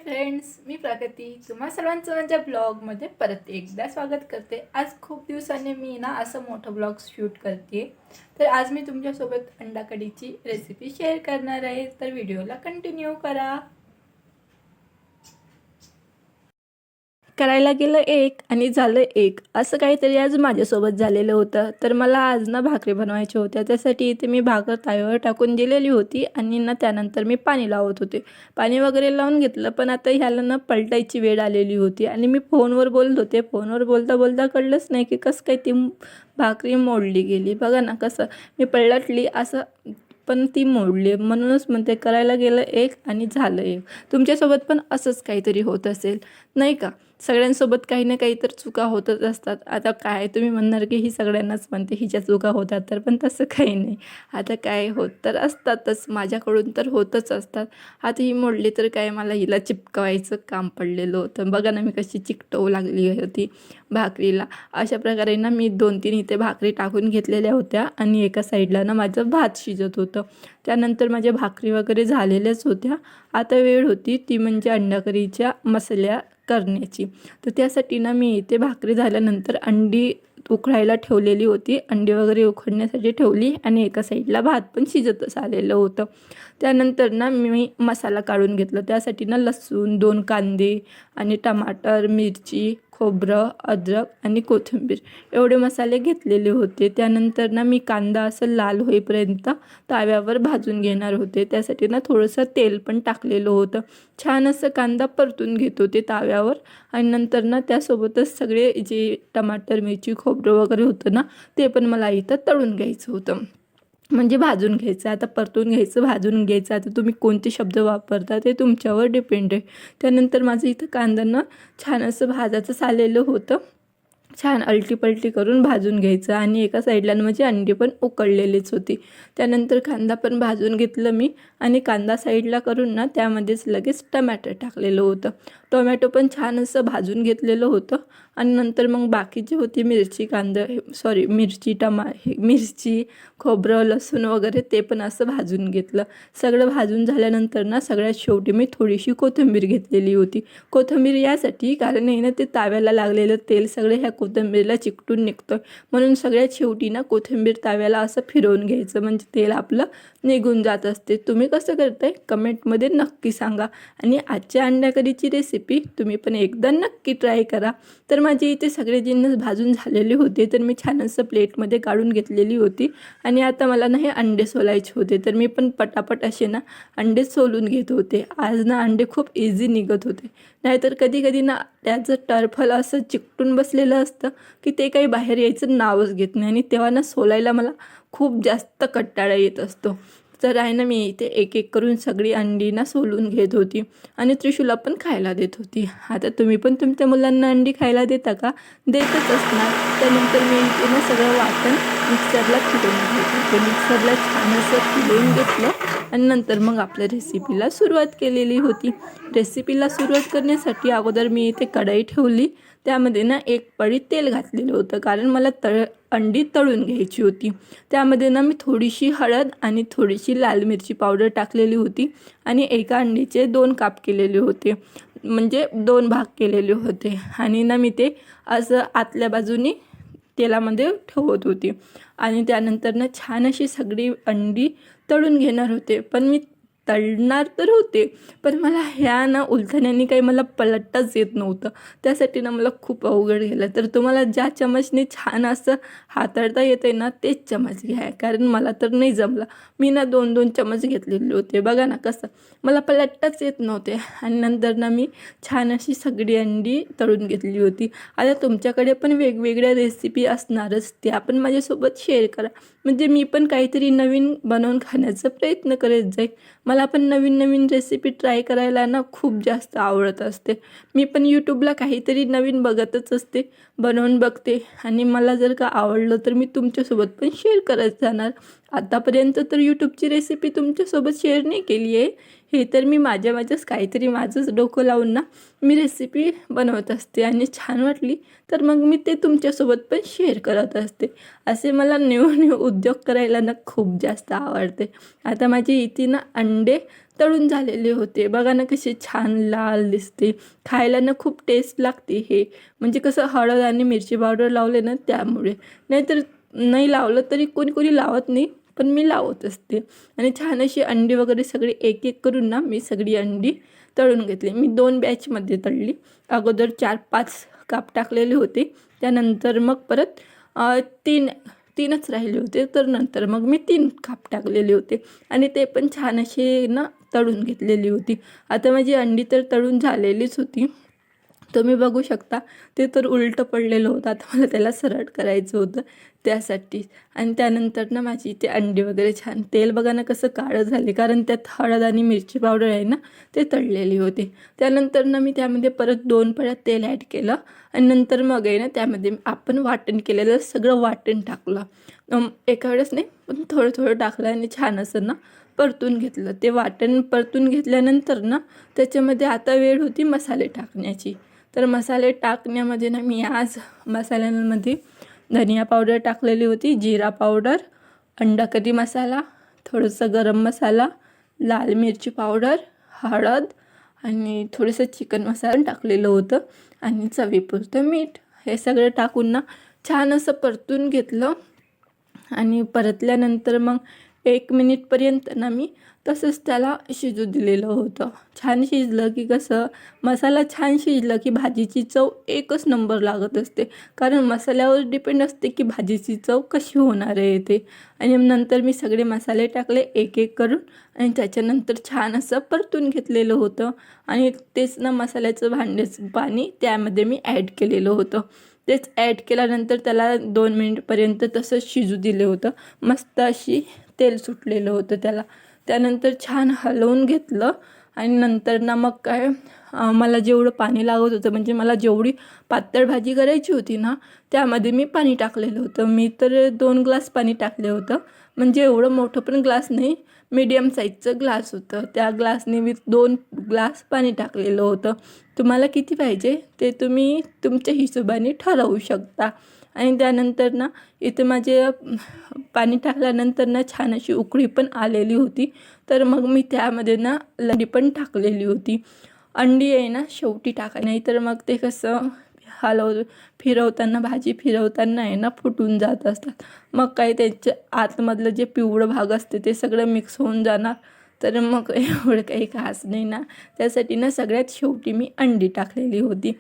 Hi friends, मी प्रगती तुम्हा सर्वांचं माझ्या ब्लॉगमध्ये परत एकदा स्वागत करते। आज खूप दिवसांनी मी ना असं मोठं ब्लॉग शूट करते। तर आज मी तुमच्यासोबत अंडा कढीची रेसिपी शेअर करणार आहे, तर व्हिडिओला कंटिन्यू करा। करायला गेलं एक आणि झालं एक, असं काहीतरी आज माझ्यासोबत झालेलं होतं। तर मला आज ना भाकरी बनवायच्या होत्या, त्यासाठी इथे मी भाकर तव्यावर टाकून दिलेली होती आणि ना त्यानंतर मी पाणी लावत होते। पाणी वगैरे लावून घेतलं, पण आता ह्याला ना पलटायची वेळ आलेली होती आणि मी फोनवर बोलत होते। फोनवर बोलता बोलता कळलंच नाही की कसं काय ती भाकरी मोडली गेली। बघा ना कसं मी पलटली असं, पण ती मोडली। म्हणूनच म्हणते करायला गेलं एक आणि झालं एक। तुमच्यासोबत पण असंच काहीतरी होत असेल नाही का? सगळ्यांसोबत काही ना काही तर चुका होतच असतात। आता काय तुम्ही म्हणणार की ही सगळ्यांनाच म्हणते हिच्या चुका होतात, तर पण तसं काही नाही। आता काय होत तर असतातच, माझ्याकडून तर होतच असतात। आता ही मोडली तर काय, मला हिला चिपकवायचं काम पडलेलं होतं। बघा ना मी कशी चिकटवू लागली होती भाकरीला। अशा प्रकारे ना मी 2-3 इथे भाकरी टाकून घेतलेल्या होत्या आणि एका साईडला ना माझं भात शिजत होतं। त्यानंतर माझ्या भाकरी वगैरे झालेल्याच होत्या। आता वेळ होती ती म्हणजे अंडा करीच्या मसाल्या करण्याची। तर त्यासाठी ना मी इथे भाकरी झाल्यानंतर अंडी उकळायला ठेवलेली होती। अंडी वगैरे उकडण्यासाठी ठेवली आणि एका साईडला भात पण शिजतच आलेलं होतं। त्यानंतर ना मी मसाला काढून घेतला। त्यासाठी ना लसूण, 2 कांदे आणि टमाटर, मिरची, खोबरं, अद्रक आणि कोथिंबीर एवढे मसाले घेतलेले होते। त्यानंतर ना मी कांदा असं लाल होईपर्यंत तव्यावर भाजून घेणार होते। त्यासाठी ना थोडंसं तेल पण टाकलेलं होतं। छान असं कांदा परतून घेत होते तव्यावर आणि नंतर ना त्यासोबतच सगळे जे टमाटर, मिरची, खोबरं वगैरे होतं ना ते पण मला इथं तळून घ्यायचं होतं, म्हणजे भाजून घ्यायचं। आता परतून घ्यायचं, भाजून घ्यायचं, आता तुम्ही कोणते शब्द वापरता ते तुमच्यावर डिपेंड आहे। त्यानंतर माझं इथं कांद्यांना छान असं भाजायचं आलेलं होतं। छान अलटी-पलटी करून भाजून घ्यायचं आणि एका साईडला म्हणजे अंडी पण उकळलेलीच होती। त्यानंतर कांदा पण भाजून घेतलं मी आणि कांदा साईडला करून ना त्यामध्येच लगेच टमॅटो टाकलेलं होतं। टोमॅटो पण छान असं भाजून घेतलेलं होतं आणि नंतर मग बाकीची होती मिरची, मिरची, खोबरं, लसूण वगैरे ते पण असं भाजून घेतलं। सगळं भाजून झाल्यानंतर ना सगळ्यात शेवटी मी थोडीशी कोथिंबीर घेतलेली होती। कोथिंबीर यासाठी कारण आहे ना ते ताव्याला लागलेलं तेल सगळं ह्या कोथिंबीरला चिकटून निघतं, म्हणून सगळ्यात शेवटी ना कोथिंबीर ताव्याला असं फिरवून घ्यायचं, म्हणजे तेल आपलं निघून जात असते। तुम्ही कसं करताय कमेंटमध्ये नक्की सांगा आणि आजच्या अंडा कढीची रेसिपी तुम्ही पण एकदा नक्की ट्राय करा। तर माझे इथे सगळे जिन्नस भाजून झालेले होते, तर मी छान असं प्लेटमध्ये काढून घेतलेली होती आणि आता मला ना हे अंडे सोलायचे होते। तर मी पण पटापट असे ना अंडे सोलून घेत होते। आज ना अंडे खूप इझी निघत होते, नाहीतर कधी कधी ना त्याचं टरफल असं चिकटून बसलेलं असतं की ते काही बाहेर यायचं नावच घेत नाही आणि तेव्हा ना सोलायला मला खूप जास्त कंटाळा येत असतो। तर आहे ना मी इथे एक एक करून सगळी अंडी ना सोलून घेत होती आणि त्रिशूला पण खायला देत होती। आता तुम्ही पण तुमच्या मुलांना अंडी खायला देता का? देतच असणार। त्यानंतर मी इथे ना सगळं वाटण मिक्सरला फिरवून घेत होते। मिक्सरला छान असं फिरवून घेतलं आणि नंतर मग आपल्या रेसिपीला सुरुवात केलेली होती। रेसिपीला सुरुवात करण्यासाठी अगोदर मी इथे कढई ठेवली, त्यामध्ये ना 1 पळी तेल घातलेलं होतं, कारण मला अंडी तळून घ्यायची होती। त्यामध्ये ना मी थोडीशी हळद आणि थोडीशी लाल मिरची पावडर टाकलेली होती आणि एका अंडीचे 2 काप केलेले होते, म्हणजे 2 भाग केलेले होते आणि ना मी ते असं आतल्या बाजूनी तेलामध्ये ठेवत होती आणि त्यानंतर ना छान अशी सगळी अंडी तळून घेणार होते। पण मी तळणार तर होते, पण मला ह्या ना उलथण्याने काही मला पलटताच येत नव्हतं। त्यासाठी ना मला खूप अवघड गेलं। तर तुम्हाला ज्या चमचने छान असं हाताळता येते ना तेच चमच घ्या, कारण मला तर नाही जमलं। मी ना 2-2 चमच घेतलेले होते। बघा ना कसं मला पलटताच येत नव्हते आणि नंतर ना मी छान अशी सगळी अंडी तळून घेतली होती। आता तुमच्याकडे पण वेगवेगळ्या रेसिपी असणारच, त्या पण माझ्यासोबत शेअर करा, म्हणजे मी पण काहीतरी नवीन बनवून खाण्याचा प्रयत्न करत जाईल। मला पण नवीन नवीन रेसिपी ट्राय करायला ना खूप जास्त आवडत असते। मी पण यूट्यूबला काहीतरी नवीन बघतच असते, बनवून बघते आणि मला जर का आवडलं तर मी तुमच्यासोबत पण शेअर करत जाणार। आतापर्यंत तर यूट्यूबची रेसिपी तुमच्यासोबत शेअर नाही केली आहे, हे तर मी माझ्याच काहीतरी माझंच डोकं लावून ना मी रेसिपी बनवत असते आणि छान वाटली तर मग मी ते तुमच्यासोबत पण शेअर करत असते। असे मला न्यू न्यू उद्योग करायला ना खूप जास्त आवडते। आता माझी इथे ना अंडे तळून झालेले होते. बघा ना कसे छान लाल दिसते. खायला ना खूप टेस्ट लागते हे. म्हणजे कसं हळद आणि मिरची पावडर लावले ना त्यामुळे. नाहीतर नाही लावलं तरी कोणी कोणी लावत नाही, पण मी लावत असते. आणि छान अशी अंडी वगैरे सगळी एक एक करून ना मी सगळी अंडी तळून घेतली. मी 2 बॅचमध्ये तळली. अगोदर 4-5 काप टाकलेले होते. त्यानंतर मग परत 3च राहिले होते, तर नंतर मग मी 3 काप टाकलेले होते आणि ते पण छान असे ना तळून घेतलेली होती. आता माझी अंडी तर तळून झालेलीच होती. तुम्ही बघू शकता ते तर उलटं पडलेलं होतं. आता मला त्याला सरळ करायचं होतं त्यासाठी. आणि त्यानंतर ना माझी ते अंडी वगैरे छान तेल बघा ना कसं काळं झाले, कारण त्यात हळद आणि मिरची पावडर आहे ना ते तळलेली होती. त्यानंतर ना मी त्यामध्ये परत 2 पळ्या तेल ॲड केलं आणि नंतर मग आहे ना त्यामध्ये आपण वाटण केलेलं सगळं वाटण टाकलं. एका वेळेस नाही, पण थोडं थोडं टाकलं आणि छान असं ना परतून घेतलं. ते वाटण परतून घेतल्यानंतर ना त्याच्यामध्ये आता वेळ होती मसाले टाकण्याची. तर मसाले टाकण्यामध्ये ना मी आज मसाल्यांमध्ये धनिया पावडर टाकलेली होती, जिरा पावडर, अंडा करी मसाला, थोडंसं गरम मसाला, लाल मिरची पावडर, हळद आणि थोडंसं चिकन मसाला टाकलेलं होतं आणि चवीपुरतं मीठ. हे सगळं टाकून ना छान असं परतून घेतलं आणि परतल्यानंतर मग 1 मिनिटपर्यंत ना मी तसंच त्याला शिजू दिलेलं होतं. छान शिजलं की कसं मसाला छान शिजलं की भाजीची चव एकच नंबर लागत असते, कारण मसाल्यावर डिपेंड असते की भाजीची चव कशी होणार आहे ते. आणि नंतर मी सगळे मसाले टाकले एक एक करून आणि त्याच्यानंतर छान असं परतून घेतलेलं होतं आणि तेच ना मसाल्याचं भांड्याचं पाणी त्यामध्ये मी ॲड केलेलं होतं. तेच ॲड केल्यानंतर त्याला 2 मिनिटपर्यंत तसंच शिजू दिलं होतं. मस्त अशी तेल सुटलेलं होतं त्याला. त्यानंतर छान हलवून घेतलं आणि नंतर ना मग काय मला जेवढं पाणी लागत होतं, म्हणजे मला जेवढी पातळ भाजी करायची होती ना त्यामध्ये मी पाणी टाकलेलं होतं. मी तर 2 ग्लास पाणी टाकलं होतं. म्हणजे एवढं मोठं पण ग्लास नाही, मीडियम साईजचं ग्लास होतं. त्या ग्लासने मी 2 ग्लास पाणी टाकलेलं होतं. तुम्हाला किती पाहिजे ते तुम्ही तुमच्या हिशोबाने ठरवू शकता. आणि त्यानंतर ना इथे माझे पाणी टाकल्यानंतर ना छान अशी उकळी पण आलेली होती. तर मग मी त्यामध्ये ना अंडी पण टाकलेली होती. अंडी आहे ना शेवटी टाका, नाही तर मग ते कसं भाजी फिरवताना आहे ना फुटून जात असतात. मग काय त्याच्या आतमधलं जे पिवळं भाग असते ते सगळं मिक्स होऊन जाणार. तर मग एवढं काही खास नाही ना, त्यासाठी ना सगळ्यात शेवटी मी अंडी टाकलेली होती.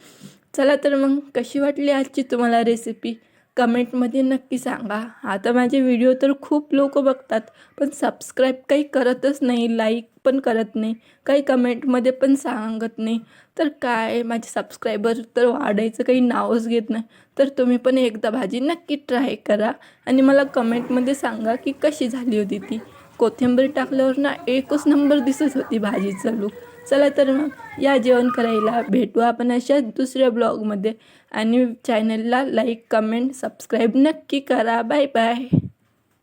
चला तर मग कशी वाटली आजची तुम्हाला रेसिपी कमेंटमध्ये नक्की सांगा. आता माझे व्हिडिओ तर खूप लोक बघतात, पण सबस्क्राईब काही करतच नाही, लाईक पण करत नाही, काही कमेंटमध्ये पण सांगत नाही. तर काय माझे सबस्क्रायबर तर वाढायचं काही नावच घेत नाही. तर तुम्ही पण एकदा भाजी नक्की ट्राय करा आणि मला कमेंटमध्ये सांगा की कशी झाली होती ती. कोथिंबीर टाकल्यावर ना एकच नंबर दिसत होती भाजीचा लूक. चला तर मग या जेवण करायला. भेटू आपण अशा दुसऱ्या ब्लॉगमध्ये आणि चॅनलला लाईक, कमेंट, सबस्क्राईब नक्की करा. Bye bye.